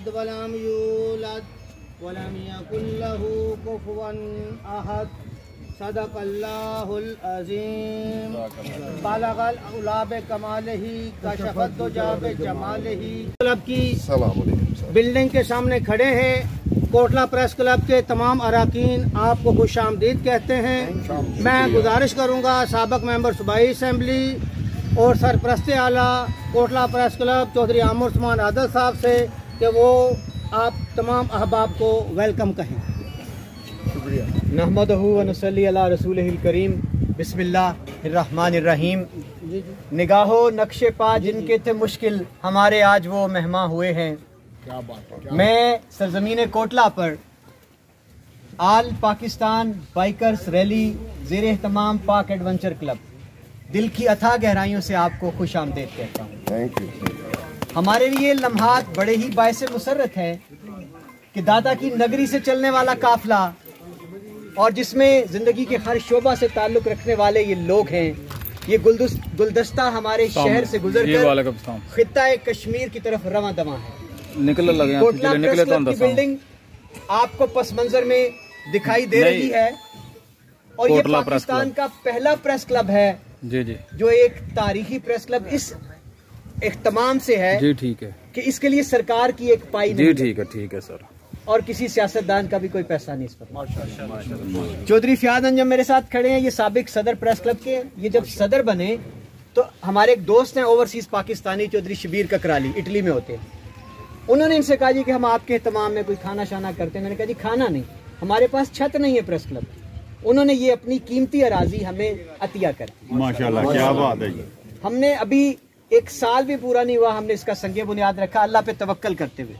यलिद वलम यूलद वलम यकुल लहू कुफुवन अहद सदक़ल्लाहुल अज़ीम बलगल उला बिकमालिही कशफत दुजा बिजमालिही। क्लब की बिल्डिंग के सामने खड़े हैं। कोटला प्रेस क्लब के तमाम अरकान आपको खुश आमदीद कहते हैं। मैं गुजारिश करूंगा साबिक़ मेंबर सूबाई असम्बली और सरपरस्त आला कोटला प्रेस क्लब चौधरी आमिर उस्मान आदल साहब से कि वो आप तमाम अहबाब को वेलकम कहें। शुक्रिया। नहमदहु व नसल्ली अला रसूलिहिल करीम। बिस्मिल्लाहिर्रहमानिर्रहीम। निगाहो नक्शे पा जिनके थे मुश्किल हमारे आज वो मेहमान हुए हैं। क्या बात है। मैं सरजमीन कोटला पर आल पाकिस्तान बाइकर्स रैली ज़ेर एहतमाम पाक एडवेंचर क्लब दिल की अथाह गहराइयों से आपको खुश आमदीद कहता हूँ। Thank you. हमारे लिए लम्हात बड़े ही बायस मुसर्रत है कि दादा की नगरी से चलने वाला काफिला और जिसमें ज़िंदगी के हर शोबा से ताल्लुक़ रखने वाले ये लोग हैं, ये गुलदस्ता हमारे शहर से गुजर कर खित्ता कश्मीर की तरफ रवां दवा है। निकलने लगे कोटला प्रेस क्लब की बिल्डिंग आपको पस मंजर में दिखाई दे रही है और ये पाकिस्तान का पहला प्रेस क्लब है जी जो एक तारीखी प्रेस क्लब इस इख्तिमाम से है जी। ठीक है कि इसके लिए सरकार की एक पाई जी। ठीक है सर। और किसी सियासतदान का भी कोई पैसा नहीं इस पर। चौधरी फ़ियाद अंजम मेरे साथ खड़े हैं। ये साबिक सदर प्रेस क्लब के। ये जब सदर बने तो हमारे एक दोस्त हैं ओवरसीज पाकिस्तानी चौधरी शबीर ककराली, इटली में होते हैं। उन्होंने इनसे कहा जी कि हम आपके एहतमाम में कोई खाना शाना करते हैं। मैंने कहा जी खाना नहीं, हमारे पास छत नहीं है प्रेस क्लब। उन्होंने ये अपनी कीमती अराजी हमें अतिया कर दी। माशाल्लाह क्या बात है। हमने अभी एक साल भी पूरा नहीं हुआ, हमने इसका संगे बुनियाद रखा अल्लाह पे तवक्कल करते हुए।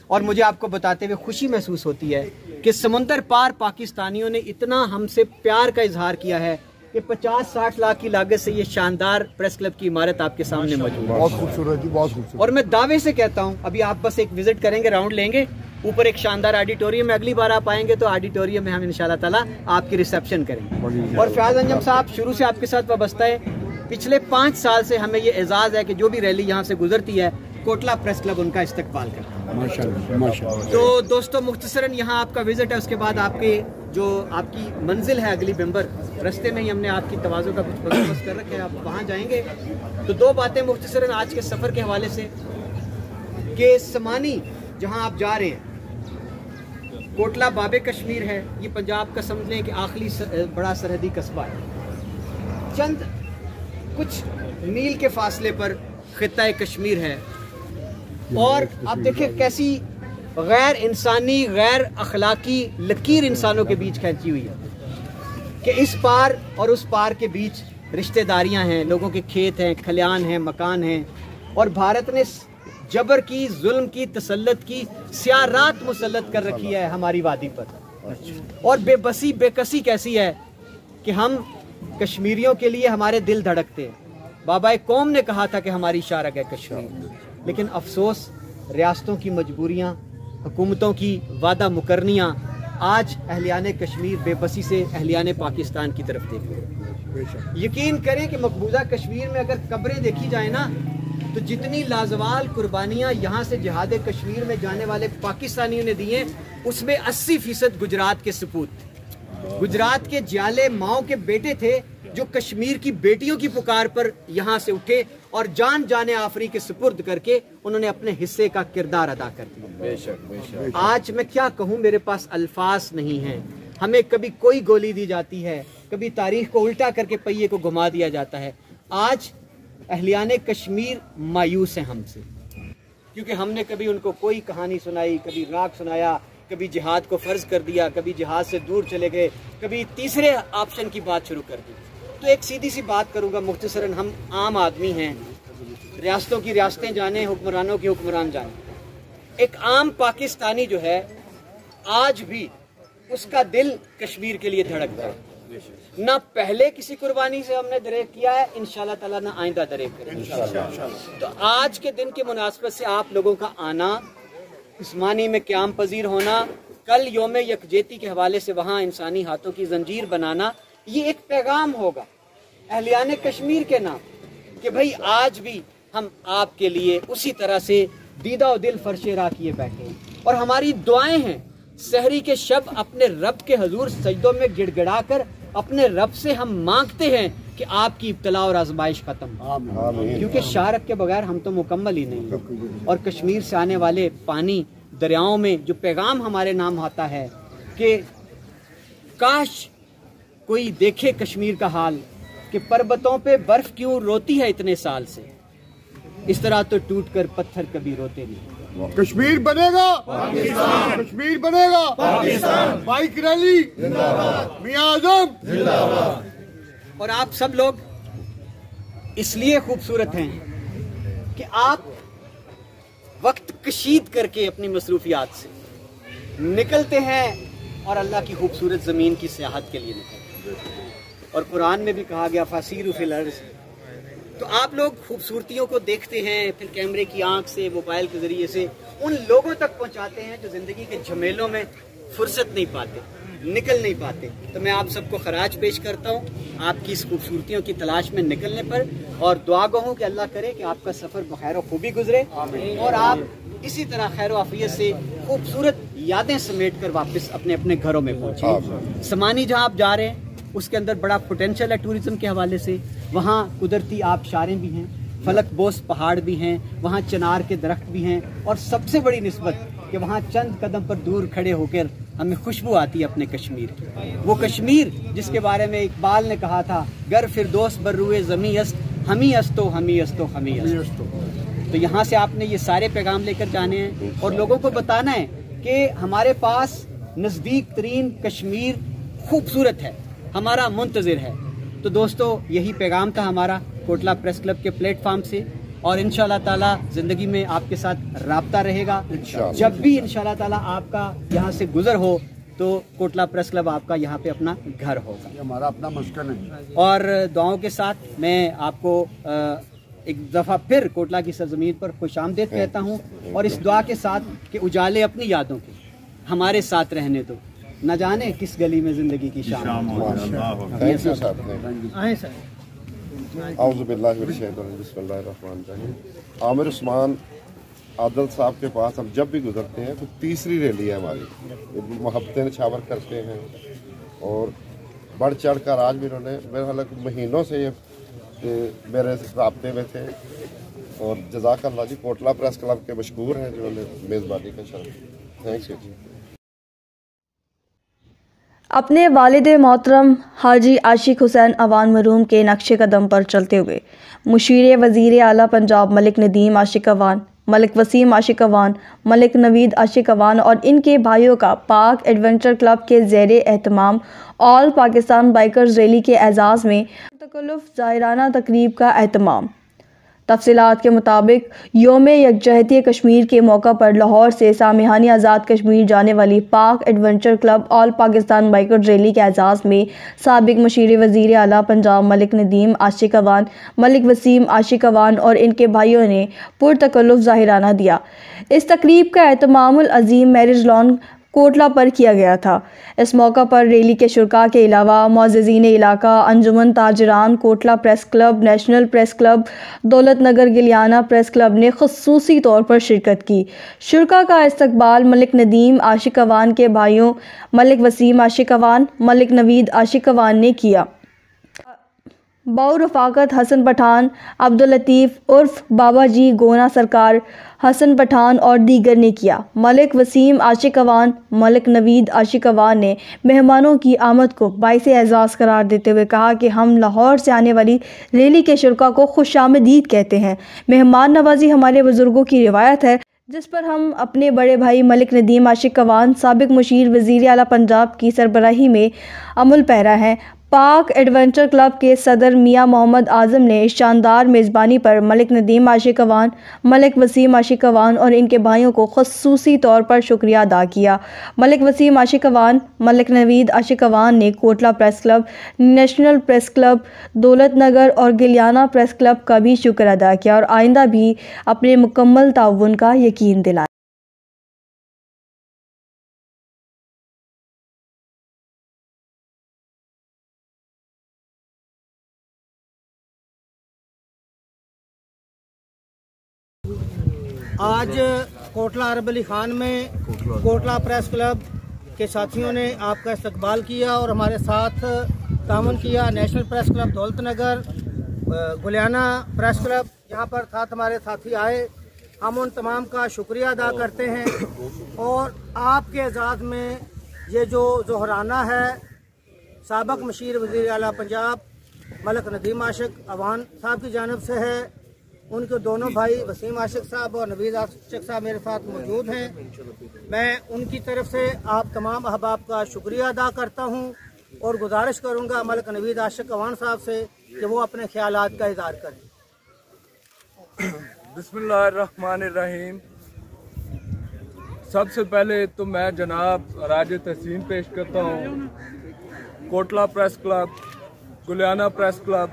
और मुझे आपको बताते हुए खुशी महसूस होती है कि समुंदर पार पाकिस्तानियों ने इतना हमसे प्यार का इजहार किया है कि 50-60 लाख की लागत से ये शानदार प्रेस क्लब की इमारत आपके सामने मौजूद है। बहुत खूबसूरत जी, बहुत खूबसूरत। और मैं दावे से कहता हूँ, अभी आप बस एक विजिट करेंगे, राउंड लेंगे, ऊपर एक शानदार ऑडिटोरियम में अगली बार आप आएंगे तो ऑडिटोरियम में हम इंशाल्लाह ताला आपकी रिसेप्शन करेंगे। और फ़ियाज़ अंजम साहब शुरू से आपके साथ वाबस्ता है। पिछले 5 साल से हमें ये एजाज़ है कि जो भी रैली यहाँ से गुजरती है कोटला प्रेस क्लब उनका इस्तकबाल करता है। माशाल्लाह माशाल्लाह। तो दोस्तों मुख्तसरन यहाँ आपका विजिट है, उसके बाद आपके जो आपकी मंजिल है अगली मेंबर, रास्ते में ही हमने आपकी तवाज़ो का कुछ बंदोबस्त कर रखा है, आप वहाँ जाएंगे। तो 2 बातें मुख्तसरन आज के सफ़र के हवाले से कि समानी जहाँ आप जा रहे हैं कोटला बाबे कश्मीर है, ये पंजाब का समझ लें कि आखिरी बड़ा सरहदी कस्बा है। चंद कुछ मील के फासले पर खित्ता कश्मीर है और आप देखिए कैसी गैर इंसानी गैर अखलाकी लकीर इंसानों के बीच खींची हुई है कि इस पार और उस पार के बीच रिश्तेदारियां हैं, लोगों के खेत हैं, खलियान हैं, मकान हैं। और भारत ने जबर की, जुल्म की, तसल्लुत की स्याह रात मुसल्लत कर रखी है हमारी वादी पर। और बेबसी बेकसी कैसी है कि हम कश्मीरियों के लिए हमारे दिल धड़कते हैं। बाबा कौम ने कहा था कि हमारी शारक है कश्मीर, लेकिन अफसोस रियासतों की मजबूरियाँ, हुकूमतों की वादा मुकरनियाँ आज अहलियाने कश्मीर बेबसी से अहलियाने पाकिस्तान की तरफ देख रहे हैं। यकीन करें कि मकबूजा कश्मीर में अगर कब्रें देखी जाए ना तो जितनी लाजवाल कुर्बानियाँ यहाँ से जिहाद कश्मीर में जाने वाले पाकिस्तानियों ने दी हैं उसमें 80% गुजरात के सपूत। गुजरात के जाले माओ के बेटे थे जो कश्मीर की बेटियों की पुकार पर यहाँ से उठे और जान जाने आफरी के सुपुर्द करके उन्होंने अपने हिस्से का किरदार अदा कर दिया। बेशक। आज मैं क्या कहूँ, मेरे पास अल्फाज नहीं हैं। हमें कभी कोई गोली दी जाती है, कभी तारीख को उल्टा करके पहिए को घुमा दिया जाता है। आज अहलियाने कश्मीर मायूस हैं हमसे, क्योंकि हमने कभी उनको कोई कहानी सुनाई, कभी राग सुनाया, कभी जिहाद को फ़र्ज कर दिया, कभी जिहाद से दूर चले गए, कभी तीसरे ऑप्शन की बात शुरू कर दी। तो एक सीधी सी बात करूंगा मुख्तसरन, हम आम आदमी हैं, रियासतों की रियासतें जाने, हुक्मरानों के हुक्मरान जाने। एक आम पाकिस्तानी जो है आज भी उसका दिल कश्मीर के लिए धड़कता है। ना पहले किसी कुर्बानी से हमने दरेक किया है, इंशाल्लाह ताला ना आइंदा दरेक करेंगे। तो आज के दिन की मुनासबत से आप लोगों का आना, उस्मानी में क़याम पजीर होना, कल योम यकजहती के हवाले से वहाँ इंसानी हाथों की जंजीर बनाना, ये एक पैगाम होगा अहलियाने कश्मीर के नाम कि भाई आज भी हम आपके लिए उसी तरह से دیدہ و دل فرش راہ کیے بیٹھے ہیں، اور ہماری دعائیں ہیں سحری کے شب اپنے رب کے حضور سجدوں میں گڑ گڑا کر اپنے رب سے ہم مانگتے ہیں کہ آپ کی ابتلا اور آزمائش ختم، کیونکہ شارک کے بغیر ہم تو مکمل ہی نہیں ہیں۔ اور کشمیر سے آنے والے پانی دریاؤں میں جو پیغام ہمارے نام آتا ہے کہ کاش کوئی دیکھے کشمیر کا حال کہ پربتوں پہ برف کیوں روتی ہے اتنے سال سے، اس طرح تو ٹوٹ کر پتھر کبھی روتے نہیں۔ کشمیر بنے گا پاکستان، کشمیر بنے گا پاکستان، بائک ریلی زندہ باد، میاں اعظم زندہ باد۔ اور آپ سب لوگ اس لیے خوبصورت ہیں کہ آپ وقت کشید کر کے اپنی مصروفیات سے نکلتے ہیں اور اللہ کی خوبصورت زمین کی سیاحت کے لیے نکلتے ہیں۔ اور قرآن میں بھی کہا گیا فَسِیرُوا فِی الْأَرْضِ، تو آپ لوگ خوبصورتیوں کو دیکھتے ہیں، پھر کیمرے کی آنکھ سے، موبائل کے ذریعے سے ان لوگوں تک پہنچاتے ہیں جو زندگی کے جھمیلوں میں فرصت نہیں پاتے، نکل نہیں پاتے۔ تو میں آپ سب کو خراج پیش کرتا ہوں آپ کی اس خوبصورتیوں کی تلاش میں نکلنے پر، اور دعا گو ہوں کہ اللہ کرے کہ آپ کا سفر بخیر و خوبی گزرے اور آپ اسی طرح خیر و عافیت سے خوبصورت یادیں سمیٹ کر واپس اپنے اپنے گھروں میں پہنچیں۔ سمانی جہاں آپ جا رہے ہیں اس کے اندر بڑا پوٹینشل ہے ٹوریزم کے حوالے سے، وہاں قدرتی آبشاریں بھی ہیں، فلک بوس پہاڑ بھی ہیں، وہاں چنار کے درخت بھی ہیں، اور سب سے بڑی نسبت کہ وہاں چند قدم پر دور کھڑے ہو کر ہمیں خوشبو آتی ہے اپنے کشمیر کی، وہ کشمیر جس کے بارے میں اقبال نے کہا تھا گر فردوس بر روئے زمیں است ہمیں استو ہمیں استو ہمیں است۔ تو یہاں سے آپ نے یہ سارے پیغام لے کر جانے ہیں اور لوگوں کو بتانا ہے کہ ہمارے پاس نزدیک ترین کشمیر خوبصورت ہے، ہمارا منتظر ہے۔ تو دوستو یہی پیغام تھا ہمارا کوٹلہ پریس کلب کے پلیٹ فارم سے، اور انشاءاللہ تعالی زندگی میں آپ کے ساتھ رابطہ رہے گا۔ جب بھی انشاءاللہ تعالی آپ کا یہاں سے گزر ہو تو کوٹلہ پریس کلب آپ کا یہاں پہ اپنا گھر ہوگا، یہ ہمارا اپنا مسکن ہے۔ اور دعاؤں کے ساتھ میں آپ کو ایک دفعہ پھر کوٹلہ کی سرزمین پر خوش آمدید کہتا ہوں، اور اس دعا کے ساتھ کہ اجالے اپنی یادوں کے ہمارے ساتھ رہنے دو، نہ جانے کس گلی میں زندگی کی شام ہو۔ تھینک یو صاحب۔ اعوذ باللہ من الشیطان الرجیم، بسم اللہ الرحمن الرحیم۔ عامر عثمان عادل صاحب کے پاس ہم جب بھی گزرتے ہیں تو تیسری ریلی ہے ہماری، محبتیں نچھاور کرتے ہیں اور بڑھ چڑھ کر آج بھی انہوں نے میرے خیال مہینوں سے یہ میرے رابطے میں تھے، اور جزاک اللہ جی کوٹلہ پریس کلب کے مشکور ہیں جنہوں نے میزبانی کا شرف۔ تھینک یو جی۔ اپنے والد محترم حاجی عاشق حسین اوان مرحوم کے نقش قدم پر چلتے ہوئے مشیر وزیر اعلیٰ پنجاب ملک ندیم عاشق اوان، ملک وسیم عاشق اوان، ملک نوید عاشق اوان اور ان کے بھائیوں کا پاک ایڈونچر کلب کے زیر اہتمام آل پاکستان بائکرز ریلی کے اعزاز میں تکلف ظاہرانہ تقریب کا اہتمام۔ تفصیلات کے مطابق یوم یکجہتی کشمیر کے موقع پر لاہور سے سامحانی آزاد کشمیر جانے والی پاک ایڈونچر کلب آل پاکستان بائکر ریلی کے اعزاز میں سابق مشیر وزیر اعلیٰ پنجاب ملک ندیم عاشق اوان، ملک وسیم عاشق اوان اور ان کے بھائیوں نے پرتکلف ظاہرانہ دیا۔ اس تقریب کا اہتمام العظیم میرج لان کوٹلہ پر کیا گیا تھا۔ اس موقع پر ریلی کے شرکاء کے علاوہ معززین علاقہ، انجمن تاجران، Kotla press club, national press club, Daulat Nagar گلیانہ press club نے خصوصی طور پر شرکت کی۔ شرکاء کا استقبال ملک ندیم عاشق اوان کے بھائیوں ملک وسیم عاشق اوان، ملک نوید عاشق اوان نے کیا۔ رفاقت حسن پٹھان، عبداللطیف عرف بابا جی گونا سرکار، حسن پٹھان اور دیگر نے کیا۔ ملک وسیم عاشق اوان، ملک نوید عاشق اوان نے مہمانوں کی آمد کو باعث اعزاز قرار دیتے ہوئے کہا کہ ہم لاہور سے آنے والی ریلی کے شرکاء کو خوش آمدید کہتے ہیں۔ مہمان نوازی ہمارے بزرگوں کی روایت ہے جس پر ہم اپنے بڑے بھائی ملک ندیم عاشق اوان، سابق مشیر وزیر اعلیٰ پنجاب کی سربراہی میں عمل پیرا ہیں۔ پاک ایڈونچر کلب کے صدر میاں محمد اعظم نے اس شاندار میزبانی پر ملک ندیم عاشق اوان، ملک وسیم عاشق اوان اور ان کے بھائیوں کو خصوصی طور پر شکریہ ادا کیا۔ ملک وسیم عاشق اوان، ملک نوید عاشق اوان نے Kotla press club, national press club, Daulat Nagar اور گلیانہ پریس کلب کا بھی شکر ادا کیا اور آئندہ بھی اپنے مکمل تعاون کا یقین دلایا۔ आज कोटला अरब अली खान में कोटला प्रेस क्लब के साथियों ने आपका इस्तकबाल किया और हमारे साथ तामुन किया। National press club Daulatnagar, Guliana press club, यहाँ पर साथ हमारे साथी आए। हम उन तमाम का शुक्रिया अदा करते हैं और आपके एजाज़ में ये जो जोहराना है साबक मशीर वज़ीर आला पंजाब मलिक नदीम आशिक अवान साहब की जानिब से है। उनके दोनों भाई वसीम आशिक साहब और नवीद आशिक साहब मेरे साथ मौजूद हैं। मैं उनकी तरफ से आप तमाम अहबाब का शुक्रिया अदा करता हूं और गुजारिश करूंगा मलिक नवीद आशिक अवान साहब से कि वो अपने ख्यालात का इज़हार करें। बिस्मिल्लाहिर्रहमानिर्रहीम। सबसे पहले तो मैं जनाब राज तहसीन पेश करता हूँ। Kotla press club, Guliana press club,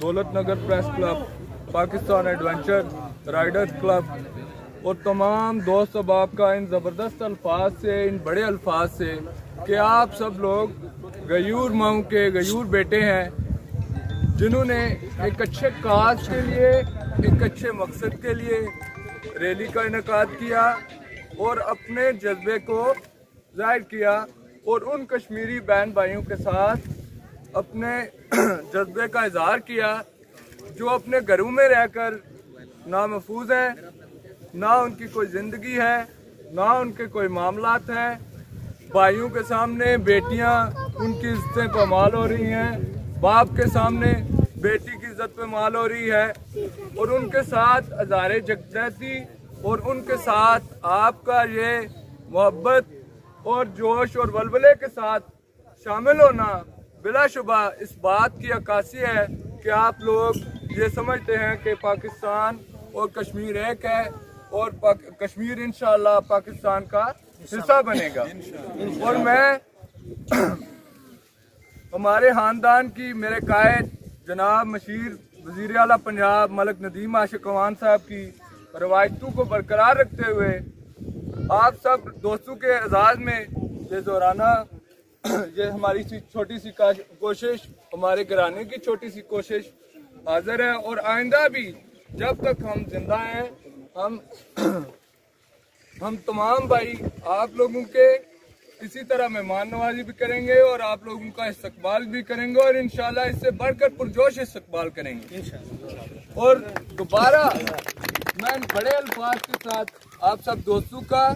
Daulatnagar press club, Pakistan adventure riders club और तमाम दोस्त अहबाब का इन ज़बरदस्त अल्फाज से, इन बड़े अल्फाज से कि आप सब लोग गयूर माओं के गयूर बेटे हैं जिन्होंने एक अच्छे काज के लिए, एक अच्छे मकसद के लिए रैली का इनेकाद किया और अपने जज्बे को जाहिर किया और उन कश्मीरी बहन भाइयों के साथ अपने जज्बे का इजहार किया जो अपने घरों में रहकर ना महफूज हैं, ना उनकी कोई ज़िंदगी है, ना उनके कोई मामलात हैं। भाइयों के सामने बेटियां उनकी इज्जतें पामाल हो रही हैं, बाप के सामने बेटी की इज्जत पामाल हो रही है और उनके साथ हज़ारे जगजहती और उनके साथ आपका ये मोहब्बत और जोश और वलवले के साथ शामिल होना बिलाशुबा इस बात की अक्कासी है कि आप लोग ये समझते हैं कि पाकिस्तान और कश्मीर एक है और कश्मीर इंशाअल्लाह पाकिस्तान का हिस्सा बनेगा। और मैं हमारे ख़ानदान की मेरे कायद जनाब मशीर वज़ीर आला पंजाब मलिक नदीम आशिक अवान साहब की रवायतों को बरकरार रखते हुए आप सब दोस्तों के एजाज़ में ये जोराना ये हमारी छोटी सी कोशिश, हमारे घराने की छोटी सी कोशिश हाजिर है और आइंदा भी जब तक हम जिंदा हैं हम तमाम भाई आप लोगों के इसी तरह मेहमान नवाजी भी करेंगे और आप लोगों का इस्तकबाल भी करेंगे और इंशाल्लाह इससे बढ़कर पुरजोश इस्तकबाल करेंगे। और दोबारा मैं बड़े अल्फाज के साथ आप सब दोस्तों का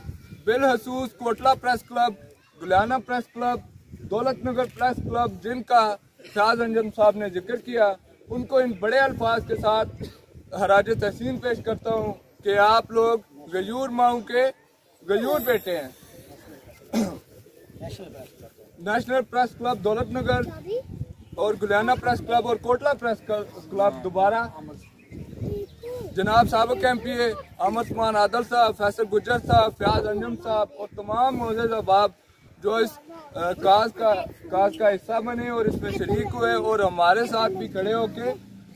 बिलखसूस Kotla press club, Guliana press club, Daulatnagar press club जिनका शाज अंजम साहब ने जिक्र किया, उनको इन बड़े अल्फाज के साथ हराज तहसीन पेश करता हूँ कि आप लोग गयूर माओं के गयूर बेटे हैं। नेशनल प्रेस क्लब दौलतनगर और गुलियाना प्रेस क्लब और कोटला प्रेस क्लब दोबारा जनाब साबिक MP अहमद उस्मान आदल साहब, फैसल गुज्जर साहब, फयाज अंजम साहब और तमाम मोअज़्ज़ज़ अहबाब जो इस काज का हिस्सा बने और इसमें शरीक हुए और हमारे साथ भी खड़े होके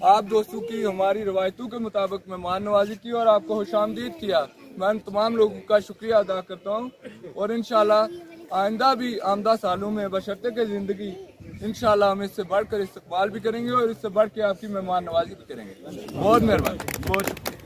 आप दोस्तों की हमारी रवायतों के मुताबिक मेहमान नवाजी की और आपको खुशामदीद किया। मैं उन तमाम लोगों का शुक्रिया अदा करता हूँ और इंशाल्लाह आइंदा भी आमदा सालों में बशर्ते के ज़िंदगी इंशाल्लाह हम इससे बढ़कर इस्तकबाल भी करेंगे और इससे बढ़ के आपकी मेहमान नवाजी भी करेंगे। बहुत मेहरबानी, बहुत शुक्रिया।